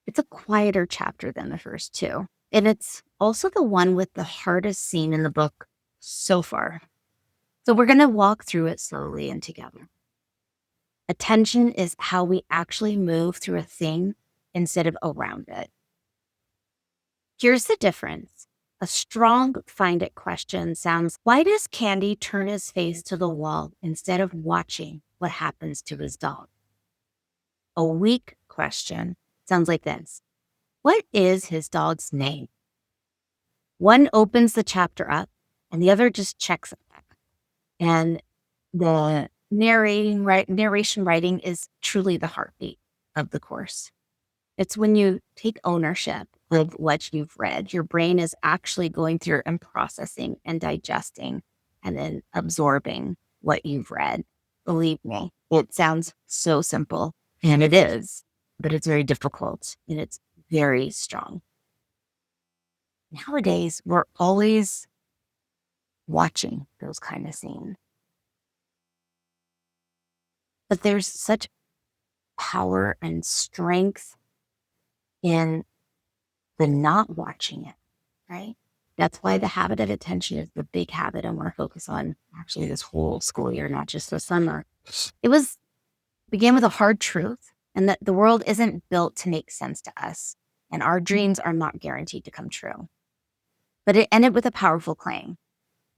It's a quieter chapter than the first two. And it's also the one with the hardest scene in the book so far. So we're going to walk through it slowly and together. Attention is how we actually move through a thing instead of around it. Here's the difference. A strong find it question sounds, why does Candy turn his face to the wall instead of watching what happens to his dog? A weak question sounds like this. What is his dog's name? One opens the chapter up and the other just checks it back. And the narration writing is truly the heartbeat of the course. It's when you take ownership of what you've read. Your brain is actually going through and processing and digesting and then absorbing what you've read. Believe me, it sounds so simple, and it is, but it's very difficult and it's very strong. Nowadays, we're always watching those kind of scenes. But there's such power and strength in the not watching it, right? That's why the habit of attention is the big habit I want to focus on actually this whole school year, not just the summer. It began with a hard truth, and that the world isn't built to make sense to us, and our dreams are not guaranteed to come true. But it ended with a powerful claim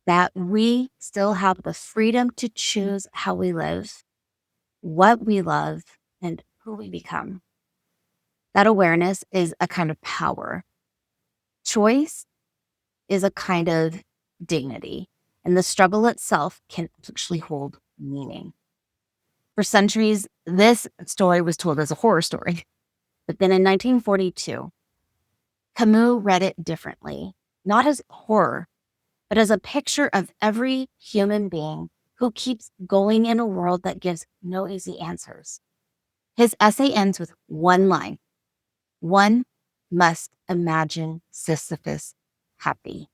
that we still have the freedom to choose how we live, what we love, and who we become. That awareness is a kind of power. Choice is a kind of dignity, and the struggle itself can actually hold meaning. For centuries, this story was told as a horror story. But then in 1942, Camus read it differently, not as horror, but as a picture of every human being who keeps going in a world that gives no easy answers. His essay ends with one line. One must imagine Sisyphus happy.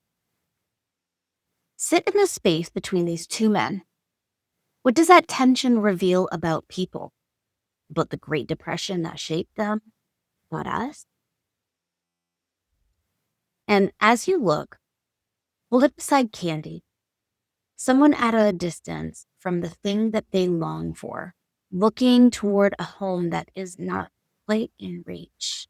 Sit in the space between these two men. What does that tension reveal about people? About the Great Depression that shaped them? About us? And as you look, hold it beside Candy, someone at a distance from the thing that they long for, looking toward a home that is not quite in reach.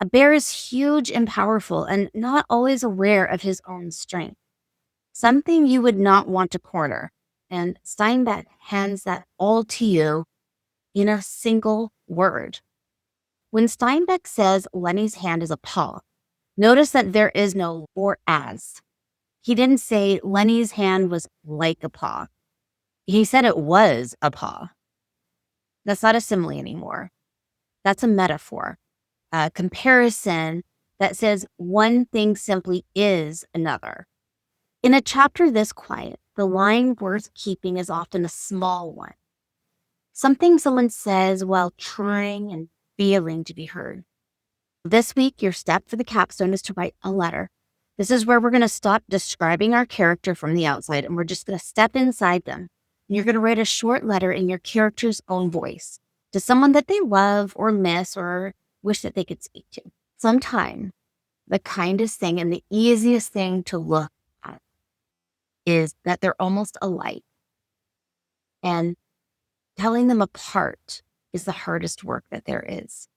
A bear is huge and powerful and not always aware of his own strength. Something you would not want to corner. And Steinbeck hands that all to you in a single word. When Steinbeck says Lenny's hand is a paw, notice that there is no or as. He didn't say Lenny's hand was like a paw. He said it was a paw. That's not a simile anymore. That's a metaphor, a comparison that says one thing simply is another. In a chapter this quiet, the line worth keeping is often a small one. Something someone says while trying and feeling to be heard. This week, your step for the capstone is to write a letter. This is where we're going to stop describing our character from the outside, and we're just going to step inside them. And you're going to write a short letter in your character's own voice to someone that they love or miss or wish that they could speak to. Sometimes the kindest thing and the easiest thing to look at is that they're almost alike. And telling them apart is the hardest work that there is.